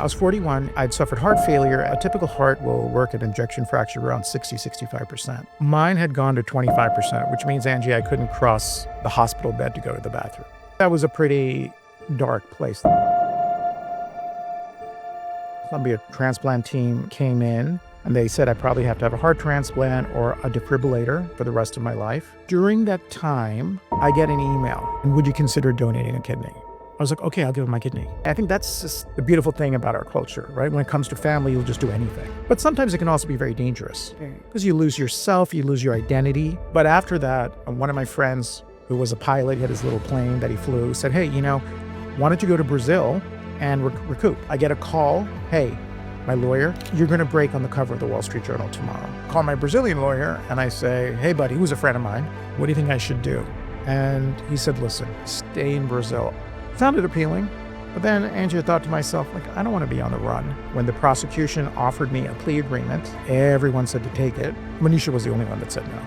I was 41. I'd suffered heart failure. A typical heart will work at injection fraction around 65%. Mine had gone to 25%, which means, Angie, I couldn't cross the hospital bed to go to the bathroom. That was a pretty dark place. Columbia transplant team came in and they said I probably have to have a heart transplant or a defibrillator for the rest of my life. During that time, I get an email. Would you consider donating a kidney? I was like, okay, I'll give him my kidney. I think that's just the beautiful thing about our culture, right? When it comes to family, you'll just do anything. But sometimes it can also be very dangerous because you lose yourself, you lose your identity. But after that, one of my friends who was a pilot, he had his little plane that he flew, said, hey, why don't you go to Brazil and recoup? I get a call, hey, my lawyer, you're gonna break on the cover of the Wall Street Journal tomorrow. Call my Brazilian lawyer and I say, hey buddy, who's a friend of mine, what do you think I should do? And he said, listen, stay in Brazil. Found it appealing, but then Angie, thought to myself, I don't want to be on the run. When the prosecution offered me a plea agreement, everyone said to take it. Manisha was the only one that said no.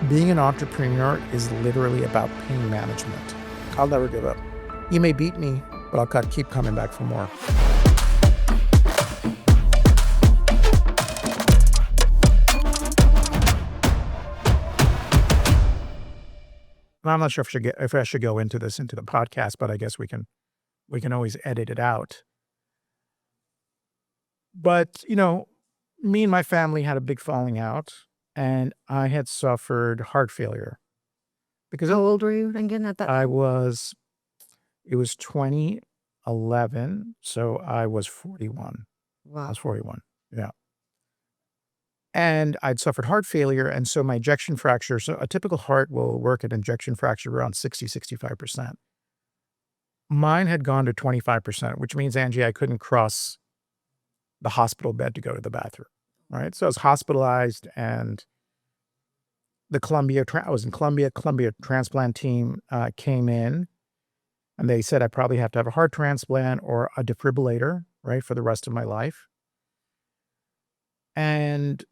Being an entrepreneur is literally about pain management. I'll never give up. You may beat me, but I'll keep coming back for more. I'm not sure if I should go into the podcast, but I guess we can always edit it out. But, me and my family had a big falling out and I had suffered heart failure. Because How old were you again at that? it was 2011, so I was 41. I Wow. was 41, yeah. And I'd suffered heart failure, and so my ejection fracture, so a typical heart will work at injection fracture around 65%. Mine had gone to 25%, which means, Angie, I couldn't cross the hospital bed to go to the bathroom, right? So I was hospitalized, and I was in Columbia transplant team came in, and they said I probably have to have a heart transplant or a defibrillator, right, for the rest of my life. And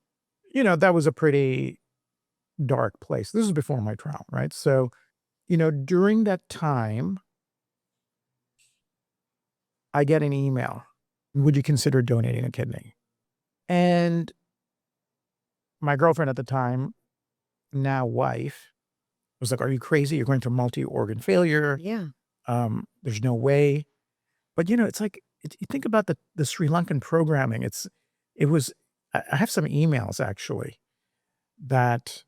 that was a pretty dark place. This was before my trial, right? So, during that time, I get an email. Would you consider donating a kidney? And my girlfriend at the time, now wife, was like, are you crazy? You're going through multi-organ failure. Yeah. There's no way. But, it's like, you think about the Sri Lankan programming. I have some emails actually that,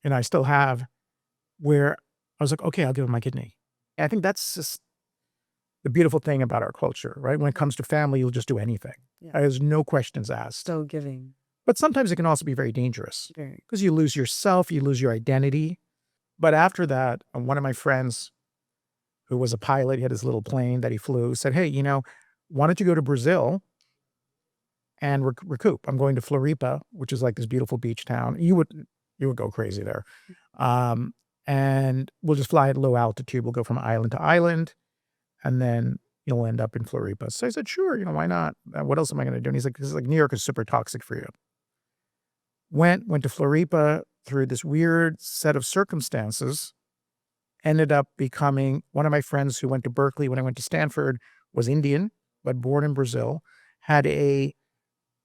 I still have, where I was like, okay, I'll give him my kidney. I think that's just the beautiful thing about our culture, right? When it comes to family, you'll just do anything. Yeah. There's no questions asked. So giving. But sometimes it can also be very dangerous Very. because you lose yourself, you lose your identity. But after that, one of my friends who was a pilot, he had his little plane that he flew, said, hey, why don't you go to Brazil and recoup? I'm going to Floripa, which is like this beautiful beach town. You would go crazy there. And we'll just fly at low altitude. We'll go from island to island, and then you'll end up in Floripa. So I said, sure, why not? What else am I going to do? And he's like, New York is super toxic for you. Went to Floripa through this weird set of circumstances, ended up becoming one of my friends who went to Berkeley when I went to Stanford, was Indian, but born in Brazil, had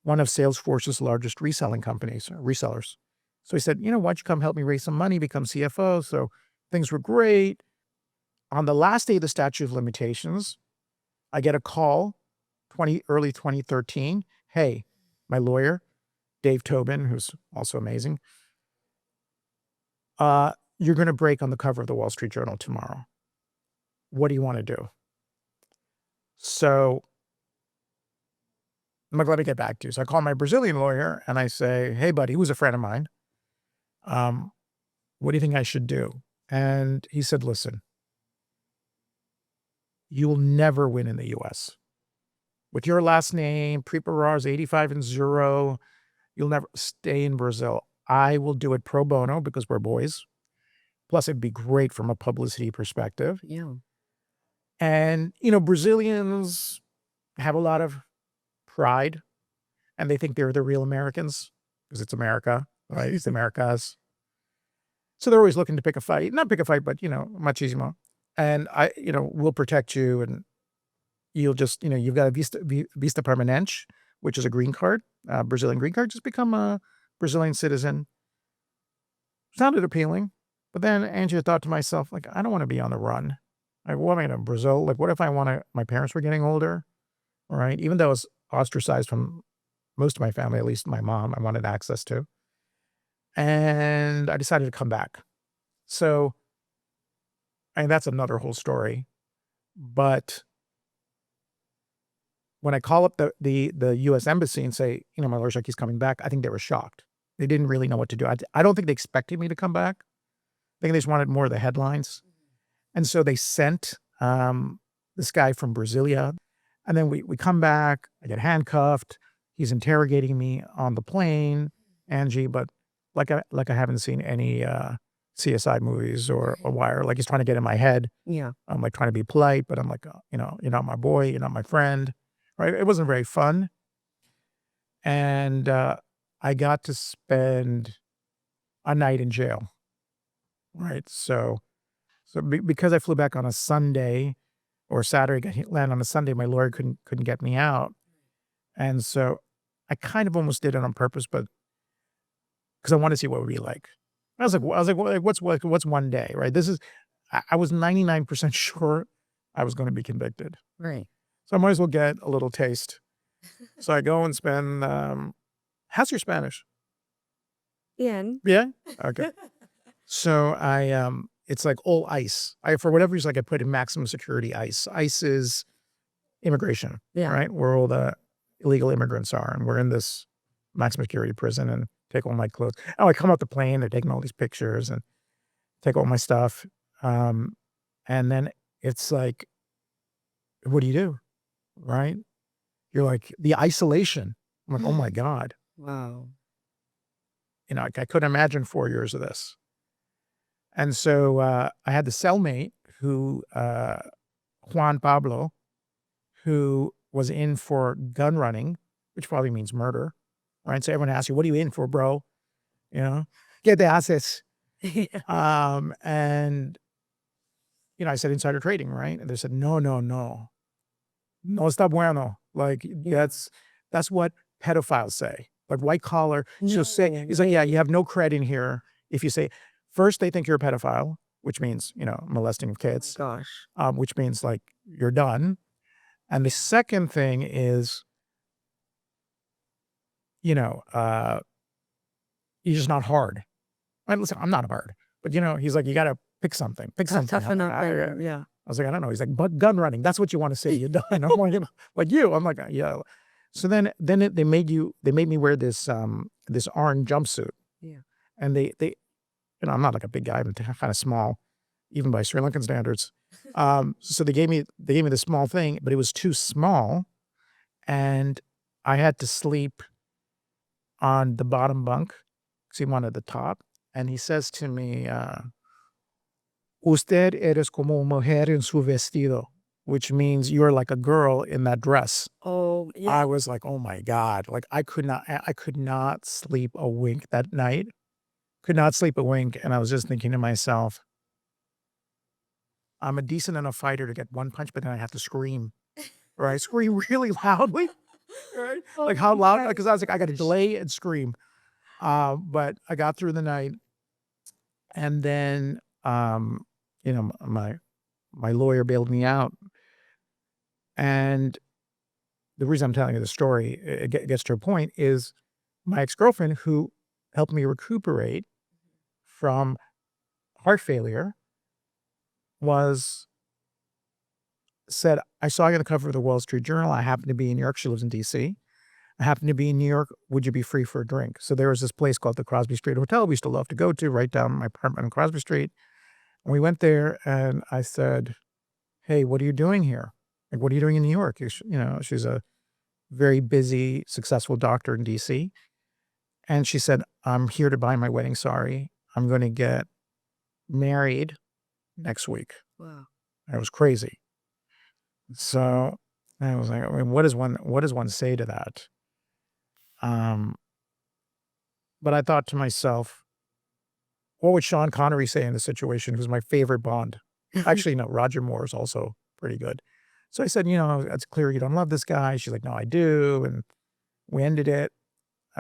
one of Salesforce's largest resellers. So he said, why don't you come help me raise some money, become CFO? So things were great. On the last day of the statute of limitations, I get a call, early 2013. Hey, my lawyer, Dave Tobin, who's also amazing. You're going to break on the cover of the Wall Street Journal tomorrow. What do you want to do? So I'm like, let me get back to you. So I call my Brazilian lawyer and I say, hey buddy, who's a friend of mine, what do you think I should do? And he said, listen, you'll never win in the US. With your last name, Preparar's 85 and 0, you'll never stay in Brazil. I will do it pro bono because we're boys. Plus it'd be great from a publicity perspective. Yeah. And, Brazilians have a lot of pride and they think they're the real Americans because it's America, right? It's Americas. So they're always looking to pick a fight, not pick a fight, but, machismo. And we'll protect you and you'll just, you've got a vista permanente, which is a green card, Brazilian green card, just become a Brazilian citizen. Sounded appealing. But then Angie thought to myself, like, I don't want to be on the run. Like, what am I in Brazil? Like, what if my parents were getting older, right? Even though I was ostracized from most of my family, at least my mom, I wanted access to. And I decided to come back. So, and that's another whole story. But when I call up the US Embassy and say, my lordship, he's coming back, I think they were shocked. They didn't really know what to do. I don't think they expected me to come back. I think they just wanted more of the headlines. And so they sent this guy from Brasilia. And then we come back, I get handcuffed. He's interrogating me on the plane, Angie, but like I haven't seen any CSI movies or Wire. Like he's trying to get in my head. Yeah. I'm like trying to be polite, but I'm like, you're not my boy, you're not my friend. Right? It wasn't very fun. And I got to spend a night in jail. Right? So because I flew back on a Sunday or Saturday, got land on a Sunday, my lawyer couldn't get me out. And so I kind of almost did it on purpose, but because I wanted to see what it would be like. I was like, what's one day, right? I was 99% sure I was going to be convicted. Right. So I might as well get a little taste. So I go and spend, how's your Spanish? Bien. Yeah? Okay. So it's like all ICE. For whatever reason, I put in maximum security ICE. ICE is immigration, right? Where all the illegal immigrants are. And we're in this maximum security prison and take all my clothes. Oh, I come off the plane, they're taking all these pictures and take all my stuff. And then it's like, what do you do? Right? You're like, the isolation. I'm like, oh my God. Wow. I couldn't imagine 4 years of this. And so I had the cellmate who, Juan Pablo, who was in for gun running, which probably means murder. Right? So everyone asks you, what are you in for, bro? Get the assets. And, I said insider trading, right? And they said, no. No está bueno. Like, that's what pedophiles say. Like white collar. So say, he's like, yeah, you have no cred in here. If you say, first they think you're a pedophile, which means, molesting kids. Oh my gosh. Which means like you're done. And the second thing is, you're just not hard. Right? Listen, I'm not hard. But, he's like, you got to pick something. Pick something. Toughen up. Yeah. I was like, I don't know. He's like, but gun running. That's what you want to say. You're done. I'm like you. I'm like, yeah. So then they made me wear this orange jumpsuit. Yeah. And they I'm not like a big guy. I'm kind of small, even by Sri Lankan standards. So they gave me the small thing, but it was too small. And I had to sleep on the bottom bunk because he wanted the top. And he says to me, usted eres como mujer en su vestido, which means you're like a girl in that dress. Oh, yeah. I was like, oh my God. Like I could not sleep a wink that night. Could not sleep a wink. And I was just thinking to myself, I'm a decent enough fighter to get one punch, but then I have to scream. Right? Scream really loudly. Right? Like how loud? Because I was like, I got to delay and scream. But I got through the night. And then, my lawyer bailed me out. And the reason I'm telling you the story, it gets to a point, is my ex-girlfriend, who helped me recuperate from heart failure, said, I saw you on the cover of the Wall Street Journal. I happen to be in New York. She lives in DC. I happen to be in New York. Would you be free for a drink? So there was this place called the Crosby Street Hotel we used to love to go to right down my apartment on Crosby Street. And we went there and I said, hey, what are you doing here? Like, what are you doing in New York? She's a very busy, successful doctor in DC. And she said, I'm here to buy my wedding sari. I'm going to get married next week. Wow. It was crazy. So I was like, I mean, what does one say to that? But I thought to myself, what would Sean Connery say in this situation? Who's my favorite Bond? Actually, no, Roger Moore is also pretty good. So I said, it's clear you don't love this guy. She's like, no, I do. And we ended it.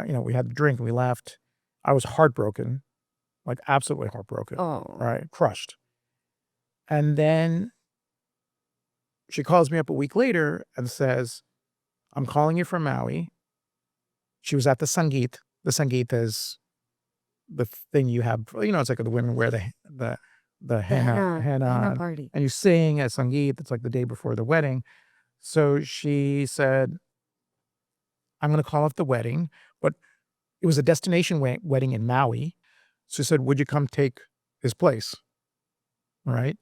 We had the drink and we left. I was heartbroken, like absolutely heartbroken, Oh. right? Crushed. And then she calls me up a week later and says, I'm calling you from Maui. She was at the Sangeet. The Sangeet is the thing you have, it's like the women wear the The henna henna, party. and you sing at Sangeet. It's like the day before the wedding. So she said, I'm going to call off the wedding, but it was a destination wedding in Maui. So she said, would you come take his place? Right.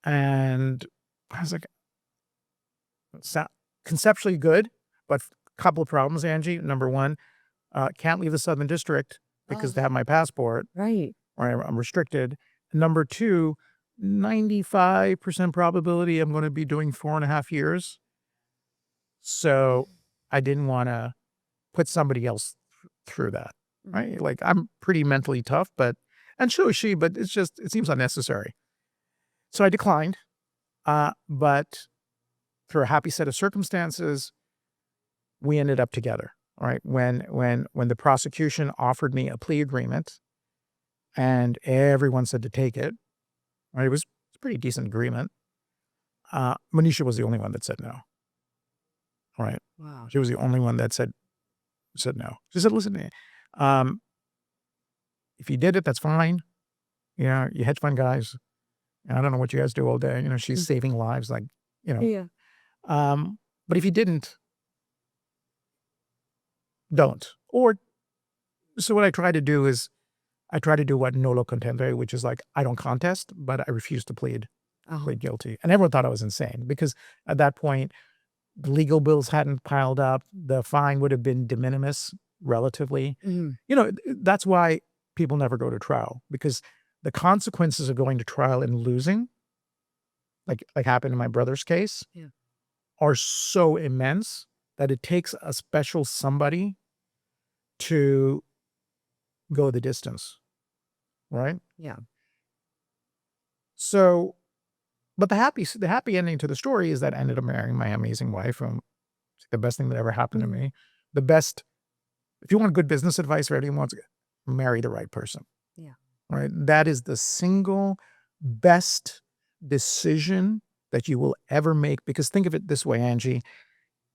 And I was like, conceptually good, but a couple of problems, Angie. Number one, can't leave the Southern District because they have my passport, Right. or I'm restricted. Number two, 95% probability I'm going to be doing 4.5 years. So I didn't want to put somebody else through that. Right. Like I'm pretty mentally tough, and so is she, but it seems unnecessary. So I declined. But through a happy set of circumstances, we ended up together. All right. When the prosecution offered me a plea agreement and everyone said to take it, right, it was a pretty decent agreement. Manisha was the only one that said no. Right. Wow. She was the only one that said no. She said, listen to me. If you did it, that's fine. You hedge fund guys. I don't know what you guys do all day. She's saving lives, like, Yeah. but if you didn't, don't. Or so what I try to do is I try to do what nolo contendere, which is like I don't contest, but I refuse to plead guilty. And everyone thought I was insane because at that point the legal bills hadn't piled up. The fine would have been de minimis relatively. That's why people never go to trial, because the consequences of going to trial and losing, like happened in my brother's case, are so immense that it takes a special somebody to go the distance. Right? Yeah. So, but the happy ending to the story is that I ended up marrying my amazing wife. It's the best thing that ever happened to me. The best, if you want good business advice or anyone wants to marry the right person. Yeah. Right? That is the single best decision that you will ever make, because think of it this way, Angie,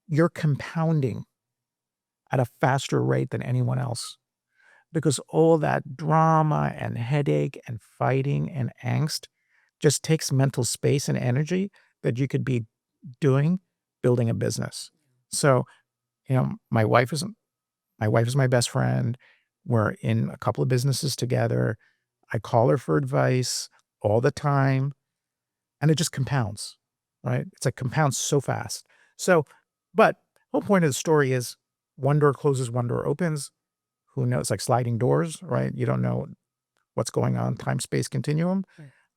you're compounding at a faster rate than anyone else, because all that drama and headache and fighting and angst just takes mental space and energy that you could be doing building a business. So, my wife is my best friend. We're in a couple of businesses together. I call her for advice all the time, and it just compounds, right? It's like compounds so fast. So, but whole point of the story is one door closes, one door opens. Who knows? It's like sliding doors, right? You don't know what's going on, time space continuum.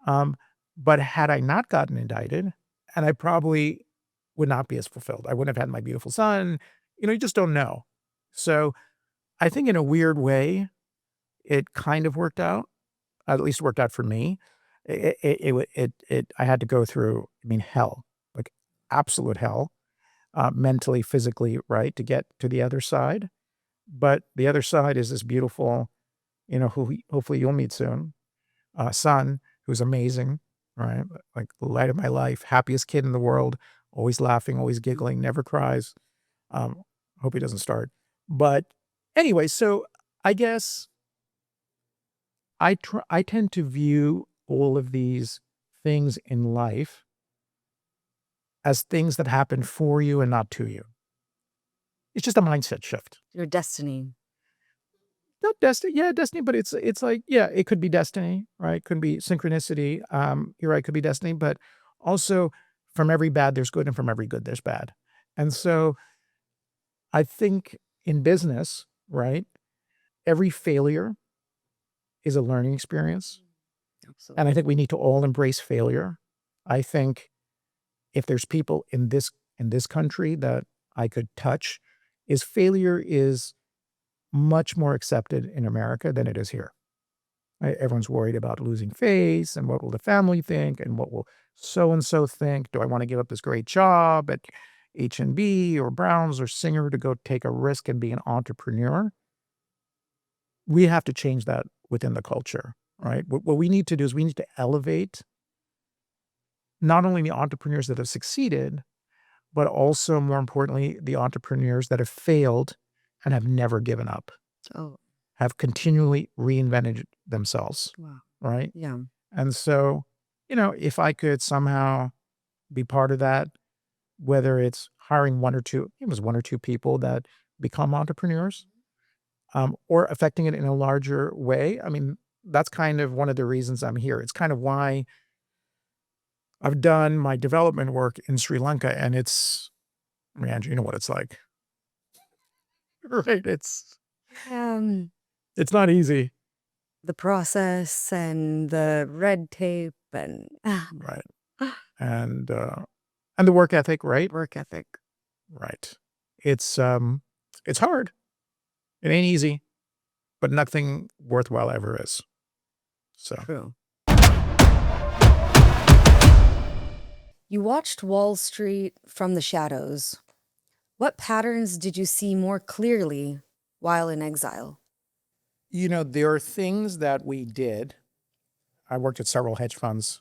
Right. But had I not gotten indicted, and I probably would not be as fulfilled. I wouldn't have had my beautiful son. You just don't know. So I think in a weird way, it kind of worked out. At least worked out for me. I had to go through, hell, like absolute hell, mentally, physically, right, to get to the other side. But the other side is this beautiful, who hopefully you'll meet soon, son who's amazing, right? Like the light of my life, happiest kid in the world, always laughing, always giggling, never cries. Hope he doesn't start. But anyway, so I guess I tend to view all of these things in life as things that happen for you and not to you. It's just a mindset shift. Your destiny. Not destiny, yeah, destiny, but it's like, yeah, it could be destiny, right? Could be synchronicity. You're right, could be destiny, but also from every bad there's good, and from every good there's bad. And so I think in business, right, every failure is a learning experience. Absolutely. And I think we need to all embrace failure. I think if there's people in this country that I could touch, is failure is much more accepted in America than it is here. Right? Everyone's worried about losing face and what will the family think and what will so-and-so think. Do I want to give up this great job at H&B or Browns or Singer to go take a risk and be an entrepreneur? We have to change that within the culture, right? What we need to do is we need to elevate not only the entrepreneurs that have succeeded, but also more importantly, the entrepreneurs that have failed and have never given up, Oh, have continually reinvented themselves, wow. right? Yeah. And so, if I could somehow be part of that, whether it's hiring one or two people that become entrepreneurs, or affecting it in a larger way. I mean, that's kind of one of the reasons I'm here. It's kind of why I've done my development work in Sri Lanka, and Andrew, you know what it's like, right? Um, It's not easy, the process and the red tape and right? And and the work ethic, right? work ethic. Right. It's um, it's hard. It ain't easy, but nothing worthwhile ever is. So. True. You watched Wall Street from the shadows. What patterns did you see more clearly while in exile? There are things that we did. I worked at several hedge funds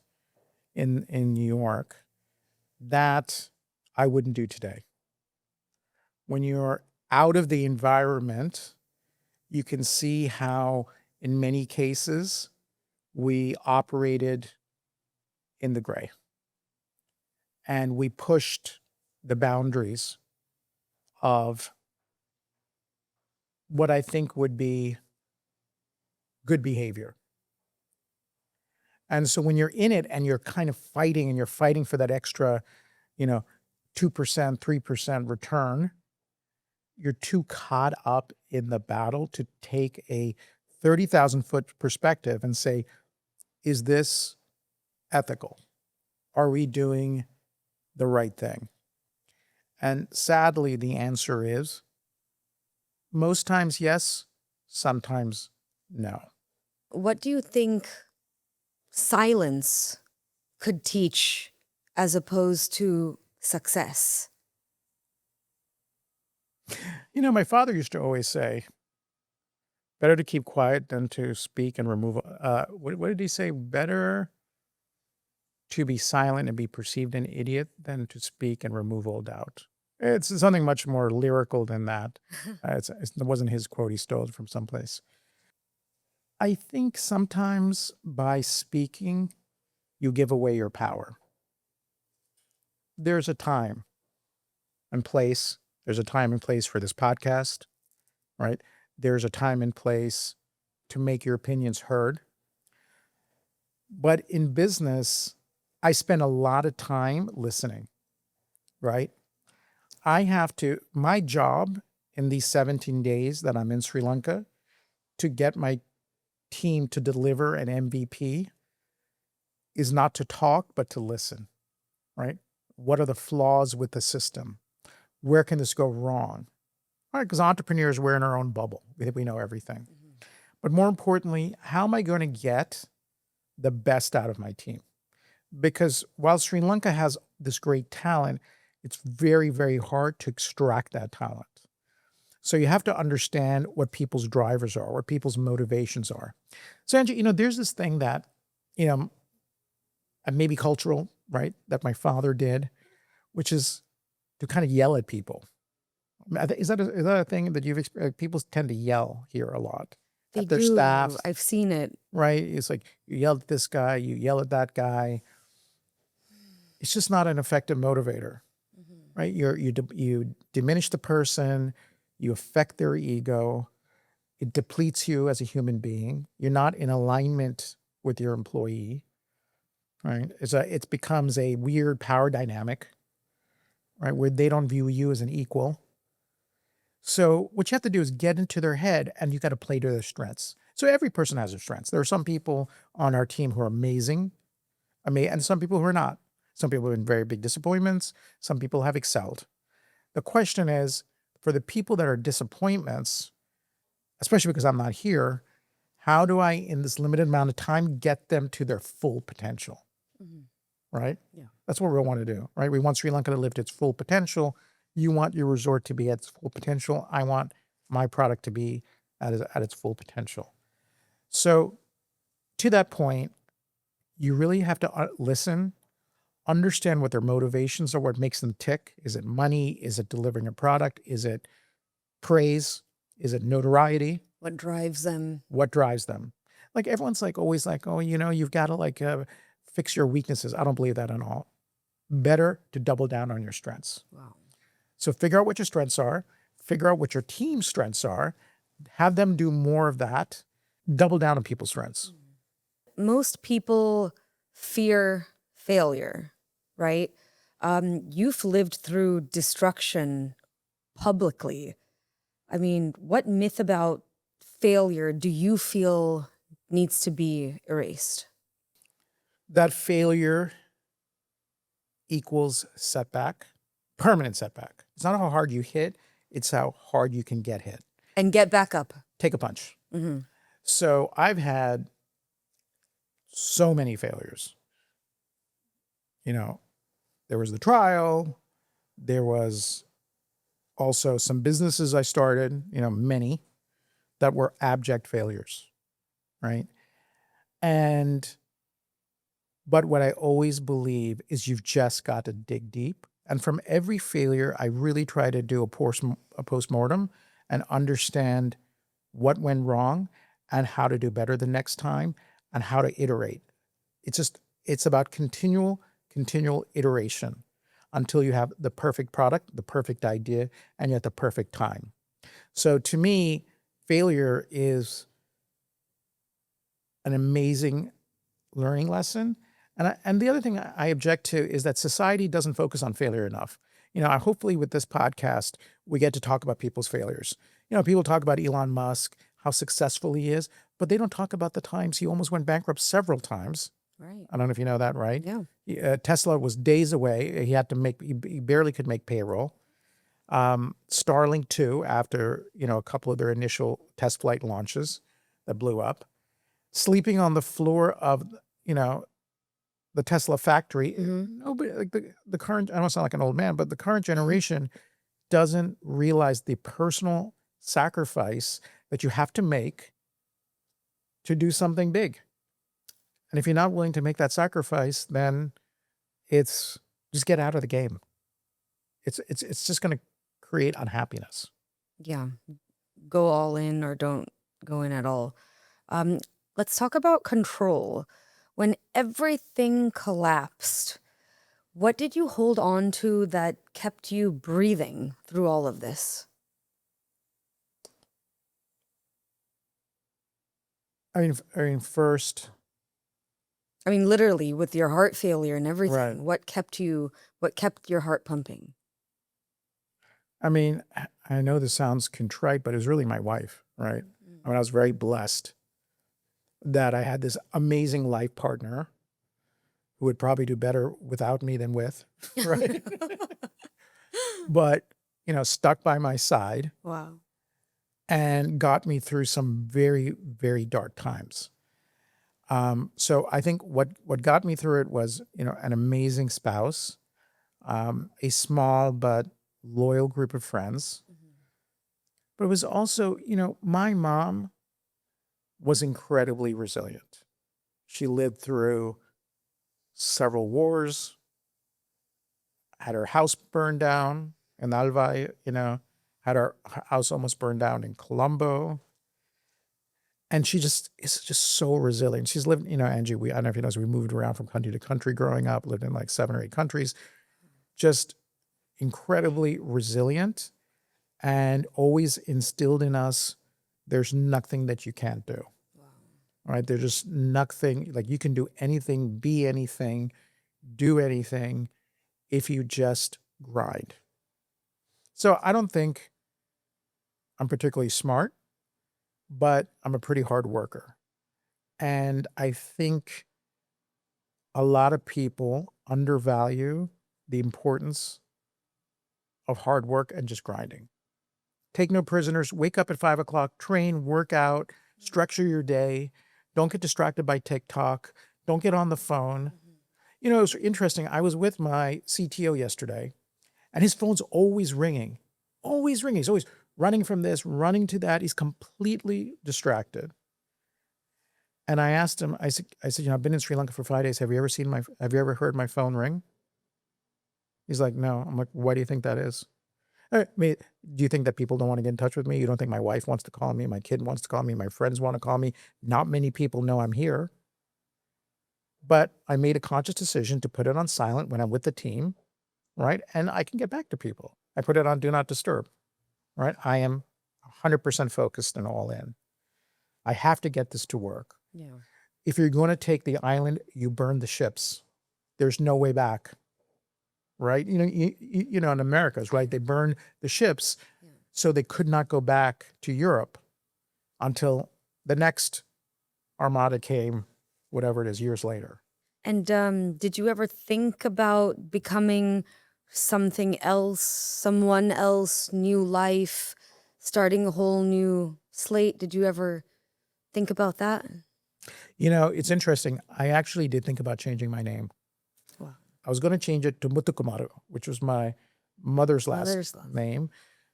in New York that I wouldn't do today. When you're out of the environment, you can see how, in many cases, we operated in the gray and we pushed the boundaries of what I think would be good behavior. And so when you're in it and you're kind of fighting and you're fighting for that extra, you know, 2%, 3% return, you're too caught up in the battle to take a 30,000 foot perspective and say, is this ethical? Are we doing the right thing? And sadly, the answer is most times yes, sometimes no. What do you think silence could teach as opposed to success? My father used to always say, better to keep quiet than to speak and remove. What did he say? Better to be silent and be perceived an idiot than to speak and remove all doubt. It's something much more lyrical than that. It wasn't his quote. He stole it from someplace. I think sometimes by speaking, you give away your power. There's a time and place. There's a time and place for this podcast, right? There's a time and place to make your opinions heard. But in business, I spend a lot of time listening, right? My job in these 17 days that I'm in Sri Lanka to get my team to deliver an MVP is not to talk, but to listen, right? What are the flaws with the system? Where can this go wrong? All right, because entrepreneurs, we're in our own bubble. We think we know everything. But more importantly, how am I going to get the best out of my team? Because while Sri Lanka has this great talent, it's very, very hard to extract that talent. So you have to understand what people's drivers are, what people's motivations are. So Andrew, there's this thing that, maybe cultural, right, that my father did, which is to kind of yell at people. Is that a thing that you've experienced? People tend to yell here a lot They at their do. staff, I've seen it. right? It's like you yell at this guy, you yell at that guy. It's just not an effective motivator, right? You diminish the person, you affect their ego, it depletes you as a human being. You're not in alignment with your employee, right? It becomes a weird power dynamic, right? Where they don't view you as an equal. So what you have to do is get into their head and you got to play to their strengths. So every person has their strengths. There are some people on our team who are amazing, and some people who are not. Some people have been very big disappointments. Some people have excelled. The question is, for the people that are disappointments, especially because I'm not here, How do I, in this limited amount of time, get them to their full potential, Mhm. right? Yeah. That's what we want to do, right? We want Sri Lanka to live to its full potential. You want your resort to be at its full potential. I want my product to be at its full potential. So to that point, you really have to listen, understand what their motivations are, what makes them tick. Is it money? Is it delivering a product? Is it praise? Is it notoriety? What drives them? What drives them? Like everyone's like always like, oh, you've got to like fix your weaknesses. I don't believe that at all. Better to double down on your strengths. Wow. So figure out what your strengths are, figure out what your team's strengths are, have them do more of that, double down on people's strengths. Most people fear failure, right? You've lived through destruction publicly. I mean, what myth about failure do you feel needs to be erased? That failure equals setback, permanent setback. It's not how hard you hit, it's how hard you can get hit. And get back up. Take a punch. Mm-hmm. So I've had so many failures. There was the trial. There was also some businesses I started, many that were abject failures, right? But what I always believe is you've just got to dig deep. And from every failure, I really try to do a postmortem and understand what went wrong and how to do better the next time and how to iterate. It's about continual iteration until you have the perfect product, the perfect idea, and at the perfect time. So to me, failure is an amazing learning lesson. And the other thing I object to is that society doesn't focus on failure enough. Hopefully with this podcast, we get to talk about people's failures. People talk about Elon Musk, how successful he is, but they don't talk about the times he almost went bankrupt several times. Right. I don't know if you know that, right? Yeah. Tesla was days away. He barely could make payroll. Starlink too, after, a couple of their initial test flight launches that blew up. Sleeping on the floor of, the Tesla factory. Mm-hmm. Nobody, like the current, I don't sound like an old man, but the current generation doesn't realize the personal sacrifice that you have to make to do something big. And if you're not willing to make that sacrifice, then it's just get out of the game. It's just going to create unhappiness. Yeah. Go all in or don't go in at all. Let's talk about control. When everything collapsed, what did you hold on to that kept you breathing through all of this? First, Literally with your heart failure and everything, right. what kept your heart pumping? I know this sounds contrite, but it was really my wife, right? I was very blessed that I had this amazing life partner who would probably do better without me than with, right? But, stuck by my side. Wow. And got me through some very, very dark times. So I think what got me through it was, an amazing spouse, a small but loyal group of friends. Mm-hmm. But it was also, my mom was incredibly resilient. She lived through several wars, had her house burned down in Alvai, had her house almost burned down in Colombo. And she is just so resilient. She's lived, Angie, I don't know if you know, we moved around from country to country growing up, lived in like 7 or 8 countries, just incredibly resilient and always instilled in us, there's nothing that you can't do. Wow. Right? There's just nothing, like you can do anything, be anything, do anything if you just grind. So I don't think I'm particularly smart, but I'm a pretty hard worker. And I think a lot of people undervalue the importance of hard work and just grinding. Take no prisoners, wake up at 5 o'clock, train, work out, Structure your day. Don't get distracted by TikTok. Don't get on the phone. Mhm. You know, it's interesting. I was with my CTO yesterday, and his phone's always ringing. Always ringing. He's always running from this, running to that. He's completely distracted. And I asked him, I said, you know, I've been in Sri Lanka for 5 days. Have you ever heard my phone ring? He's like, no. I'm like, why do you think that is? I mean, do you think that people don't want to get in touch with me? You don't think my wife wants to call me? My kid wants to call me? My friends want to call me? Not many people know I'm here. But I made a conscious decision to put it on silent when I'm with the team, right? And I can get back to people. I put it on do not disturb, right? I am 100% focused and all in. I have to get this to work. Yeah. If you're going to take the island, you burn the ships. There's no way back, right? You know, in Americas, right? They burn the ships, Yeah. so they could not go back to Europe until the next armada came, whatever it is, years later. And did you ever think about becoming something else, someone else, new life, starting a whole new slate? Did you ever think about that? You know, it's interesting. I actually did think about changing my name. Wow. I was going to change it to Muthukumaru, which was my mother's last name.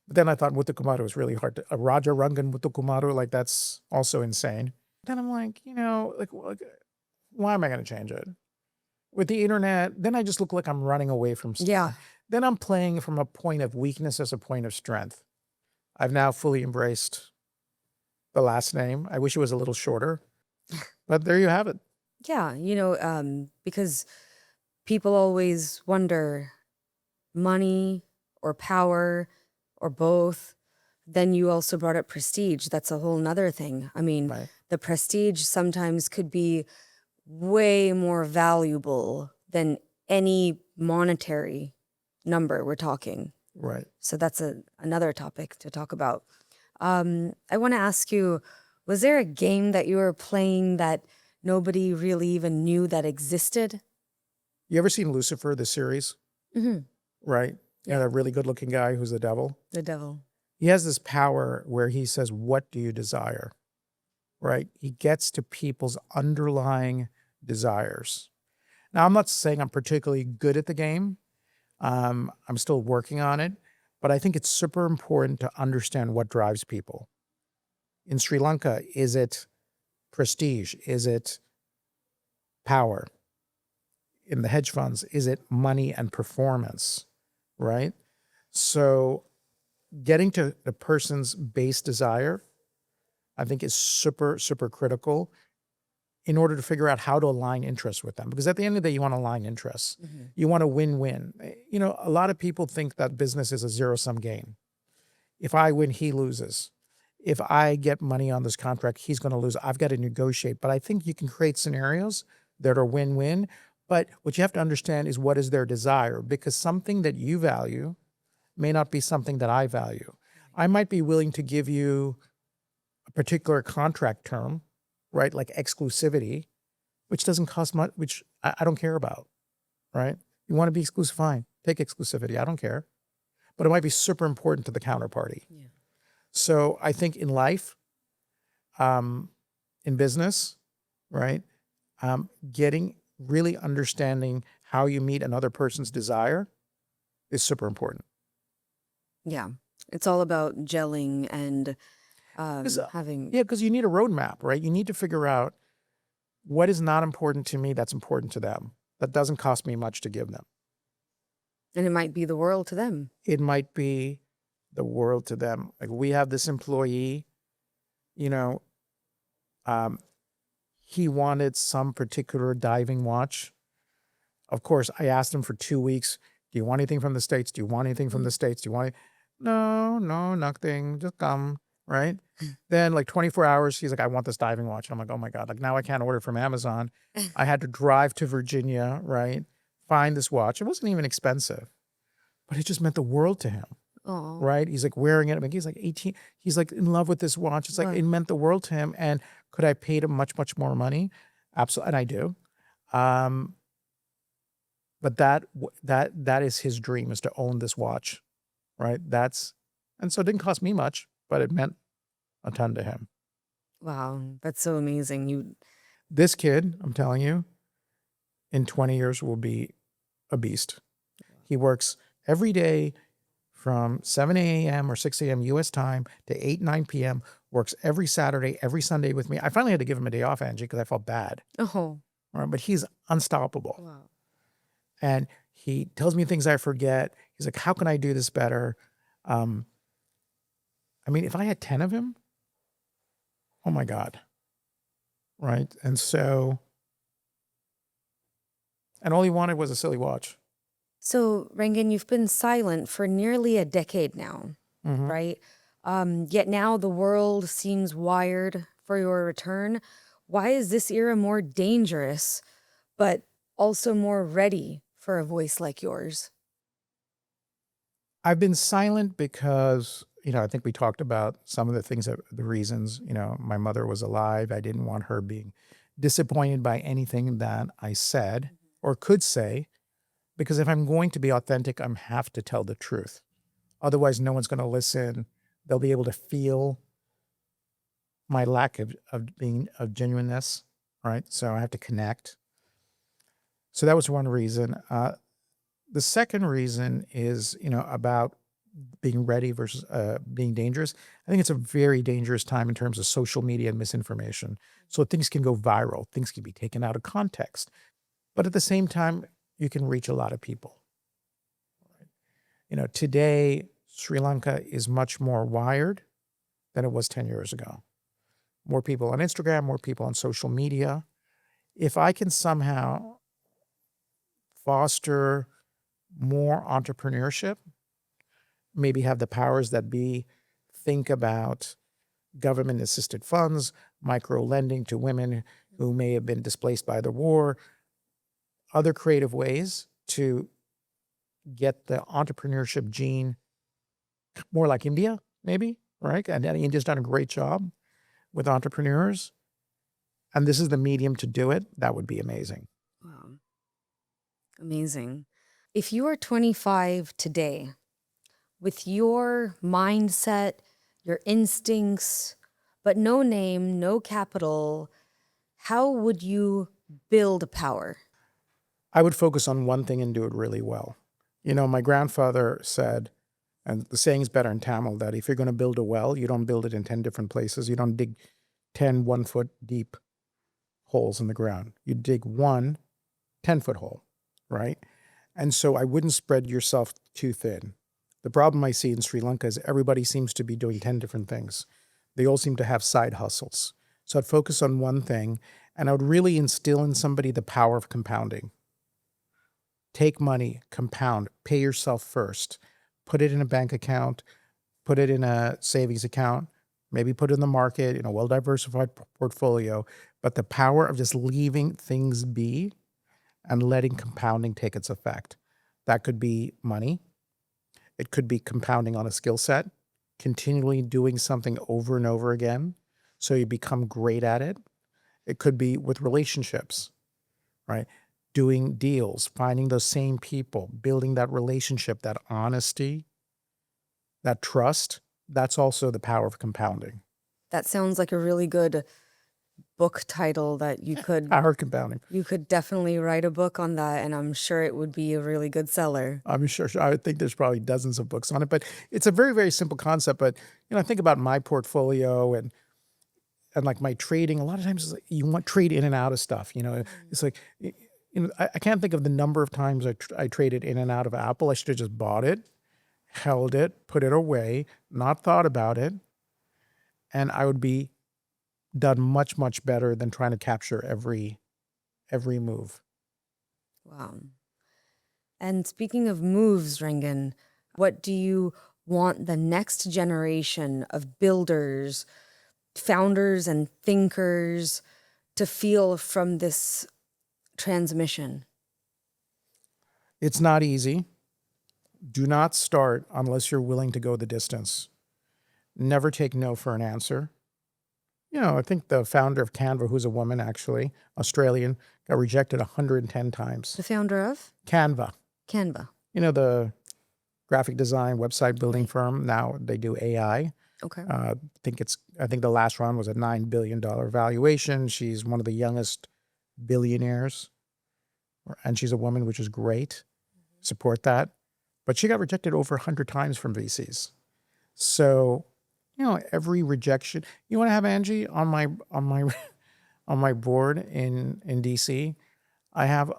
But then I thought Muthukumaru was really hard to, Rajarangan Muthukumaru, like that's also insane. Then I'm like, you know, like why am I going to change it? With the internet, then I just look like I'm running away from stuff. Yeah. Then I'm playing from a point of weakness as a point of strength. I've now fully embraced the last name. I wish it was a little shorter, but there you have it. Yeah. You know, because people always wonder money or power or both. Then you also brought up prestige. That's a whole nother thing. I mean, Right. the prestige sometimes could be way more valuable than any monetary number we're talking. Right. So that's another topic to talk about. I want to ask you, was there a game that you were playing that nobody really even knew that existed? You ever seen Lucifer, the series? Mm-hmm. Right. Yeah, that really good looking guy who's the devil. The devil. He has this power where he says, what do you desire? Right. He gets to people's underlying desires. Now, I'm not saying I'm particularly good at the game. I'm still working on it, but I think it's super important to understand what drives people. In Sri Lanka, is it prestige? Is it power? In the hedge funds, is it money and performance? Right? So getting to the person's base desire, I think is super, super critical in order to figure out how to align interests with them. Because at the end of the day, you want to align interests. Mm-hmm. You want to win-win. You know, a lot of people think that business is a zero-sum game. If I win, he loses. If I get money on this contract, he's going to lose. I've got to negotiate. But I think you can create scenarios that are win-win. But what you have to understand is what is their desire, because something that you value may not be something that I value. I might be willing to give you a particular contract term, right? Like exclusivity, which doesn't cost much, which I don't care about, right? You want to be exclusive, fine. Take exclusivity. I don't care. But it might be super important to the counterparty. Yeah. So I think in life, in business, right? Really understanding how you meet another person's desire is super important. Yeah. It's all about gelling and having. Yeah, because you need a roadmap, right? You need to figure out what is not important to me that's important to them. That doesn't cost me much to give them. And it might be the world to them. It might be the world to them. Like we have this employee, you know, he wanted some particular diving watch. Of course, I asked him for 2 weeks. Do you want anything from the States? Do you want anything from the States? Do you want it? No, nothing. Just come, right? Then like 24 hours, he's like, I want this diving watch. I'm like, oh my God, like now I can't order from Amazon. I had to drive to Virginia, right? Find this watch. It wasn't even expensive, but it just meant the world to him. Oh. Right? He's like wearing it. I mean, he's like 18. He's like in love with this watch. It's like Right. it meant the world to him. And could I pay him much, much more money? Absolutely. And I do. But that is his dream, is to own this watch. Right? And so it didn't cost me much, but it meant a ton to him. Wow, that's so amazing. This kid, I'm telling you, in 20 years will be a beast. He works every day from 7 a.m. or 6 a.m. US time to 8, 9 p.m., works every Saturday, every Sunday with me. I finally had to give him a day off, Angie, because I felt bad. Oh, Right? But he's unstoppable. wow. And he tells me things I forget. He's like, how can I do this better? Um, I mean, if I had 10 of him, oh my God. Right. And so, and all he wanted was a silly watch. So, Rengan, you've been silent for nearly a decade now, Mm-hmm. right? Yet now the world seems wired for your return. Why is this era more dangerous, but also more ready for a voice like yours? I've been silent because, I think we talked about some of the things the reasons, my mother was alive. I didn't want her being disappointed by anything that I said or could say, because if I'm going to be authentic, I have to tell the truth. Otherwise, no one's going to listen. They'll be able to feel my lack of genuineness, right? So I have to connect. So that was one reason. The second reason is, about being ready versus being dangerous. I think it's a very dangerous time in terms of social media and misinformation. So things can go viral, things can be taken out of context, but at the same time, you can reach a lot of people. Today, Sri Lanka is much more wired than it was 10 years ago. More people on Instagram, more people on social media. If I can somehow foster more entrepreneurship, maybe have the powers that be think about government assisted funds, micro lending to women who may have been displaced by the war, other creative ways to get the entrepreneurship gene more like India, maybe, right? And India's done a great job with entrepreneurs. And this is the medium to do it. That would be amazing. Wow, amazing. If you are 25 today, with your mindset, your instincts, but no name, no capital, how would you build power? I would focus on one thing and do it really well. My grandfather said, and the saying's better in Tamil, that if you're going to build a well, you don't build it in 10 different places. You don't dig 10 1-foot deep holes in the ground. You dig one 10-foot hole, right? And so I wouldn't spread yourself too thin. The problem I see in Sri Lanka is everybody seems to be doing 10 different things. They all seem to have side hustles. So I'd focus on one thing, and I would really instill in somebody the power of compounding. Take money, compound, pay yourself first, put it in a bank account, put it in a savings account, maybe put it in the market in a well-diversified portfolio, but the power of just leaving things be and letting compounding take its effect. That could be money. It could be compounding on a skill set, continually doing something over and over again so you become great at it. It could be with relationships, right? Doing deals, finding those same people, building that relationship, that honesty, that trust. That's also the power of compounding. That sounds like a really good book title that Power of compounding. you could definitely write a book on that, and I'm sure it would be a really good seller. I'm sure. I would think there's probably dozens of books on it, but it's a very, very simple concept. But I think about my portfolio and like my trading. A lot of times, it's like you want trade in and out of stuff. It's like I can't think of the number of times I traded in and out of Apple. I should have just bought it, held it, put it away, not thought about it, and I would be done much, much better than trying to capture every move. Wow. And speaking of moves, Rengan, what do you want the next generation of builders, founders, and thinkers to feel from this transmission? It's not easy. Do not start unless you're willing to go the distance. Never take no for an answer. I think the founder of Canva, who's a woman actually, Australian, got rejected 110 times. The founder of Canva, Canva. the graphic design website building firm. Now they do AI. Okay. I think the last round was a $9 billion valuation. She's one of the youngest billionaires, and she's a woman, which is great. Support that. But she got rejected over 100 times from VCs. So, every rejection. You want to have Angie on my on my board in DC? I have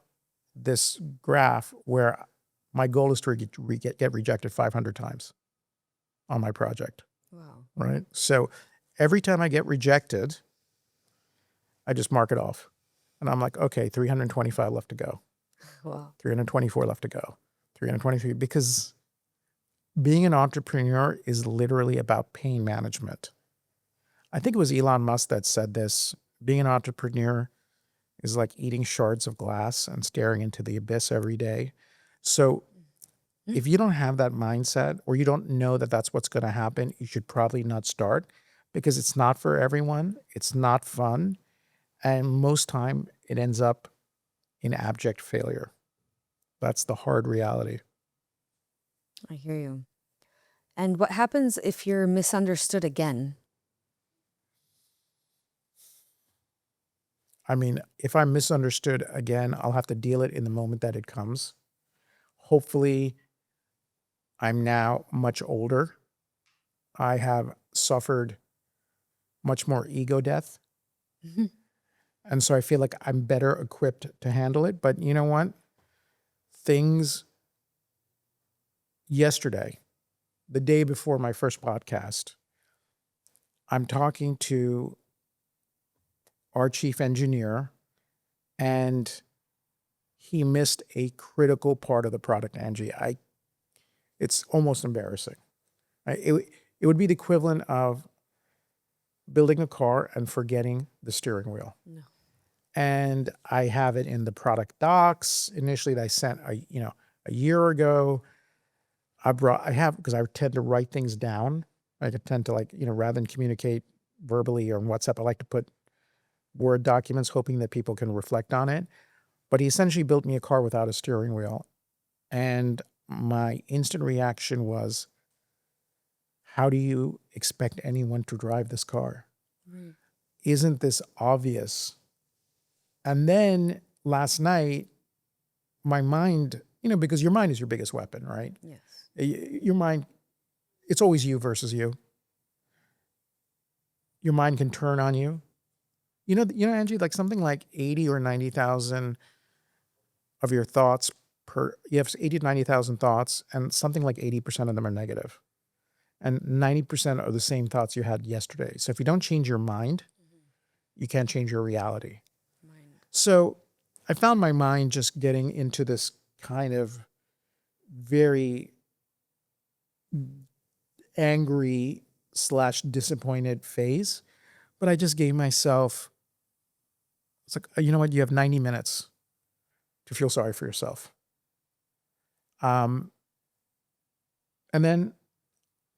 this graph where my goal is to get rejected 500 times on my project, Wow. right? So every time I get rejected, I just mark it off. And I'm like, okay, 325 left to go, Wow. 324 left to go, 323, because being an entrepreneur is literally about pain management. I think it was Elon Musk that said this. Being an entrepreneur is like eating shards of glass and staring into the abyss every day. So if you don't have that mindset, or you don't know that that's what's going to happen, you should probably not start, because it's not for everyone. It's not fun. And most time it ends up in abject failure. That's the hard reality. I hear you. And what happens if you're misunderstood again? I mean, if I'm misunderstood again, I'll have to deal it in the moment that it comes. Hopefully, I'm now much older. I have suffered much more ego death. And so I feel like I'm better equipped to handle it. But you know what? Things yesterday, the day before my first podcast, I'm talking to our chief engineer, and he missed a critical part of the product, Angie. It's almost embarrassing. It would be the equivalent of building a car and forgetting the steering wheel. No. And I have it in the product docs initially that I sent a year ago. Because I tend to write things down. I tend to rather than communicate verbally or on WhatsApp, I like to put Word documents, hoping that people can reflect on it. But he essentially built me a car without a steering wheel. And my instant reaction was, how do you expect anyone to drive this car? Right. Isn't this obvious? And then last night, my mind, because your mind is your biggest weapon, right? Yes. Your mind, it's always you versus you. Your mind can turn on you. Angie, like something like 80 or 90,000 of your thoughts you have 80 to 90,000 thoughts, and something like 80% of them are negative. And 90% are the same thoughts you had yesterday. So if you don't change your mind, you can't change your reality. So I found my mind just getting into this kind of very angry / disappointed phase. But I just gave myself, it's like, you know what? You have 90 minutes to feel sorry for yourself. And then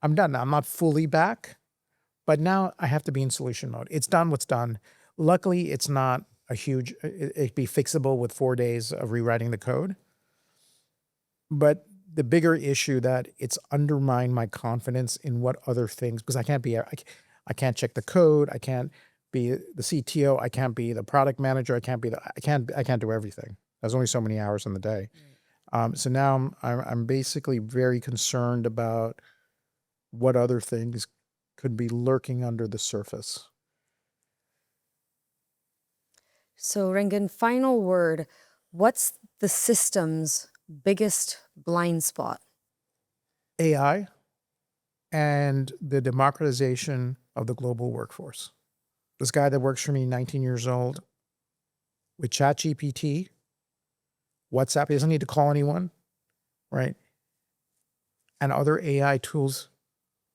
I'm done. I'm not fully back, but now I have to be in solution mode. It's done what's done. Luckily, it's not a huge, it'd be fixable with 4 days of rewriting the code. But the bigger issue that it's undermined my confidence in what other things, because I can't check the code. I can't be the CTO. I can't be the product manager. I can't do everything. There's only so many hours in the day. So now I'm basically very concerned about what other things could be lurking under the surface. So, Rengan, final word. What's the system's biggest blind spot? AI and the democratization of the global workforce. This guy that works for me, 19 years old, with ChatGPT, WhatsApp, he doesn't need to call anyone, right? And other AI tools,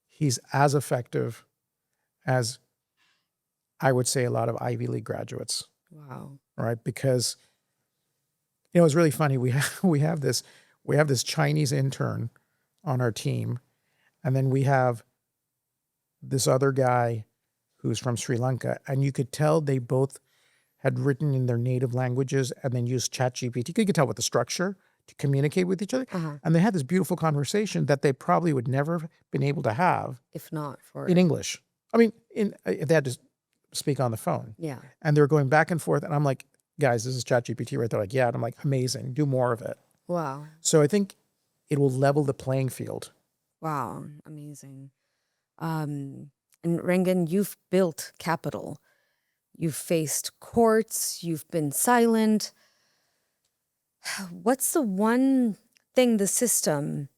he's as effective as, I would say, a lot of Ivy League graduates. Wow. Right? Because, it's really funny. We have this Chinese intern on our team, and then we have this other guy who's from Sri Lanka, and you could tell they both had written in their native languages and then used ChatGPT. You could tell with the structure to communicate with each other. Uh-huh. And they had this beautiful conversation that they probably would never have been able to have If not for in English. I mean, if they had to speak on the phone. yeah. And they were going back and forth. And I'm like, guys, this is ChatGPT, right? They're like, yeah. And I'm like, amazing. Do more of it. Wow. So I think it will level the playing field. Wow. Amazing. And Rengan, you've built capital. You've faced courts. You've been silent. What's the one thing the system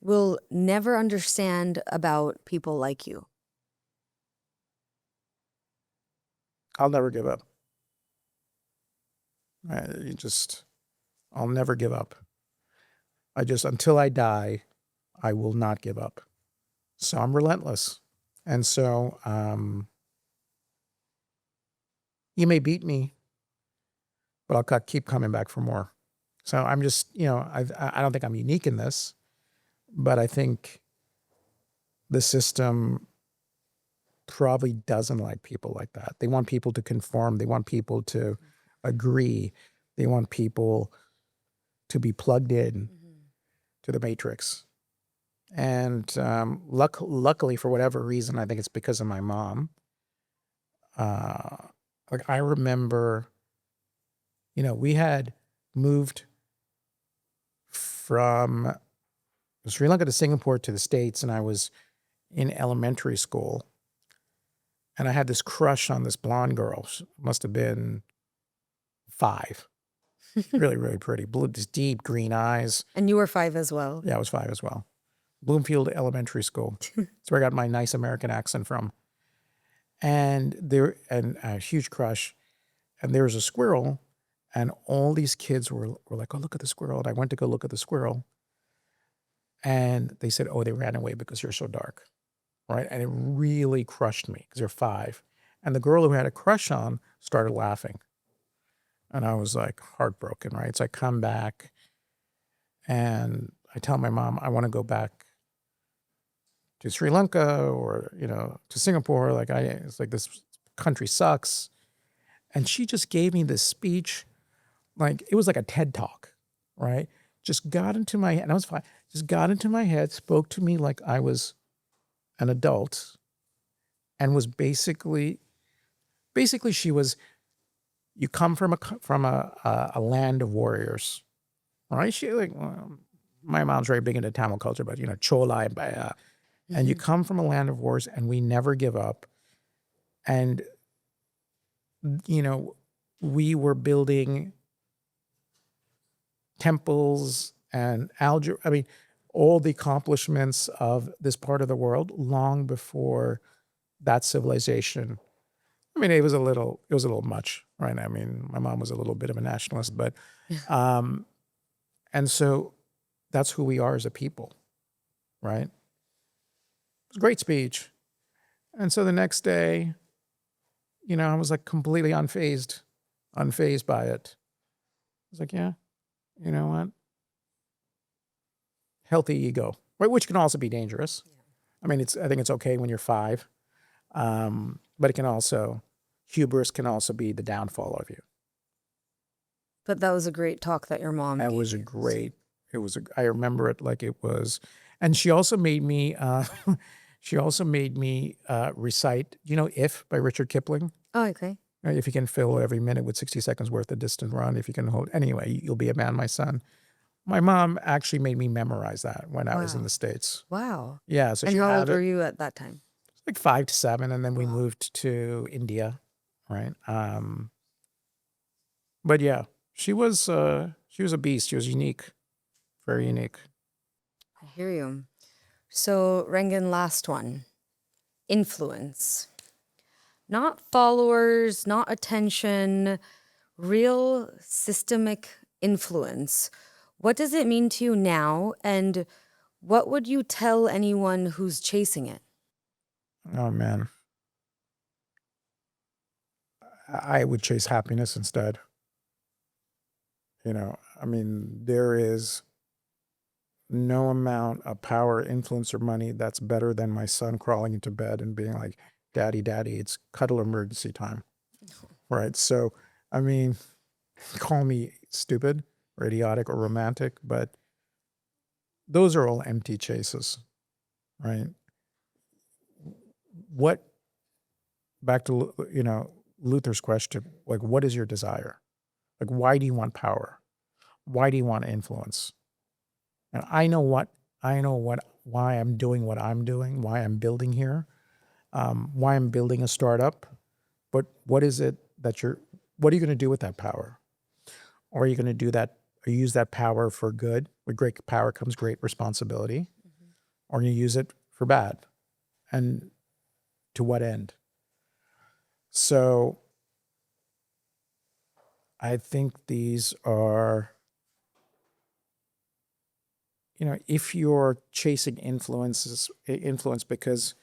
will never understand about people like you? I'll never give up. I'll never give up. Until I die, I will not give up. So I'm relentless. And so you may beat me, but I'll keep coming back for more. So I'm just, I don't think I'm unique in this, but I think the system probably doesn't like people like that. They want people to conform. They want people to agree. They want people to be plugged in to the matrix. And luckily, for whatever reason, I think it's because of my mom. Like I remember, we had moved from Sri Lanka to Singapore to the States, and I was in elementary school. And I had this crush on this blonde girl. She must have been 5. Really, really pretty. Blue, just deep green eyes. And you were 5 as well. Yeah, I was 5 as well. Bloomfield Elementary School. That's where I got my nice American accent from. And a huge crush. And there was a squirrel, and all these kids were like, oh, look at the squirrel. And I went to go look at the squirrel. And they said, oh, they ran away because you're so dark. Right? And it really crushed me because they're 5. And the girl who had a crush on started laughing. And I was like heartbroken, right? So I come back and I tell my mom, I want to go back to Sri Lanka or, to Singapore. It's like this country sucks. And she just gave me this speech. Like it was like a TED talk, right? Just got into my head. And I was 5. Just got into my head, spoke to me like I was an adult, and was basically she was, you come from a land of warriors, right? My mom's very big into Tamil culture, but Chola and Baya, and you come from a land of wars, and we never give up. And we were building temples and algebra. I mean, all the accomplishments of this part of the world long before that civilization. I mean, it was a little much, right? I mean, my mom was a little bit of a nationalist, but, and so that's who we are as a people, right? It was a great speech. And so the next day, I was like completely unfazed by it. I was like, yeah, you know what? Healthy ego, right? Which can also be dangerous. Yeah. I mean, I think it's okay when you're 5. But it can also, hubris can also be the downfall of you. But that was a great talk that your mom gave you. I remember it like it was. And she also made me, recite, If by Richard Kipling. Oh, okay. Right? If you can fill every minute with 60 seconds worth of distant run, if you can hold, anyway, you'll be a man, my son. My mom actually made me memorize that when I was in the States. Wow. Yeah. So and how old were you at that time? Like 5 to 7, and then we moved to India, right? But yeah, she was a beast. She was unique, very unique. I hear you. So Rengan, last one, influence, not followers, not attention, real systemic influence. What does it mean to you now, and what would you tell anyone who's chasing it? Oh, man. I would chase happiness instead. I mean, there is no amount of power, influence, or money that's better than my son crawling into bed and being like, Daddy, Daddy, it's cuddle emergency time. Right? So, I mean, call me stupid or idiotic or romantic, but those are all empty chases, right? What, back to, Luther's question, like, what is your desire? Like, why do you want power? Why do you want influence? And why I'm doing what I'm doing, why I'm building here, why I'm building a startup. But what is it that what are you going to do with that power? Or are you going to do that, or use that power for good? With great power comes great responsibility. Or you use it for bad. And to what end? So I think these are, if you're chasing influence because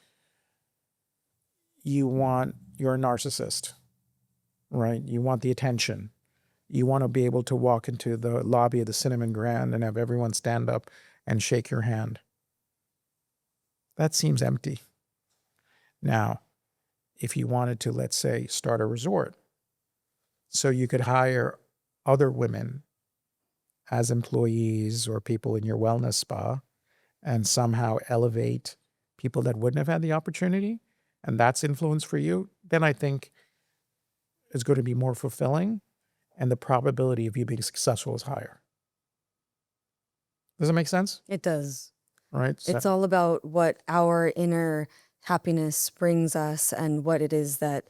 you're a narcissist, right? You want the attention. You want to be able to walk into the lobby of the Cinnamon Grand and have everyone stand up and shake your hand. That seems empty. Now, if you wanted to, let's say, start a resort, so you could hire other women as employees or people in your wellness spa and somehow elevate people that wouldn't have had the opportunity, and that's influence for you, then I think it's going to be more fulfilling and the probability of you being successful is higher. Does that make sense? It does. Right? It's all about what our inner happiness brings us and what it is that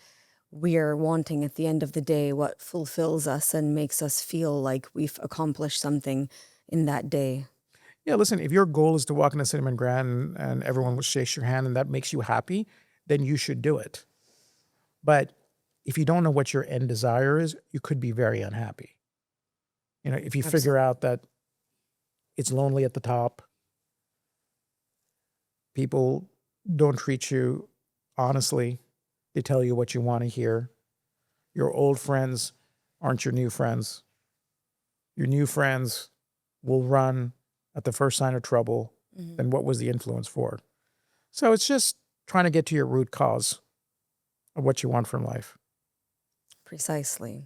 we are wanting at the end of the day, what fulfills us and makes us feel like we've accomplished something in that day. Yeah, listen, if your goal is to walk in a Cinnamon Grand and everyone will shake your hand and that makes you happy, then you should do it. But if you don't know what your end desire is, you could be very unhappy. If you figure out that it's lonely at the top, people don't treat you honestly, they tell you what you want to hear. Your old friends aren't your new friends. Your new friends will run at the first sign of trouble. Then what was the influence for? So it's just trying to get to your root cause of what you want from life. Precisely.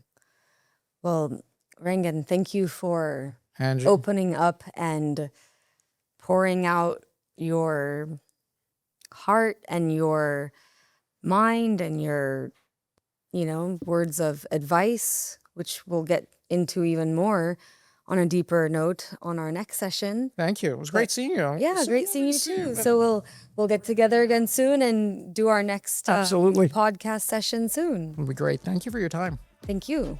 Well, Rengan, thank you for Angie, opening up and pouring out your heart and your mind and your, words of advice, which we'll get into even more on a deeper note on our next session. thank you. It was great seeing you. Yeah, great seeing you too. So we'll get together again soon and do our next Absolutely. podcast session soon. It'll be great. Thank you for your time. Thank you.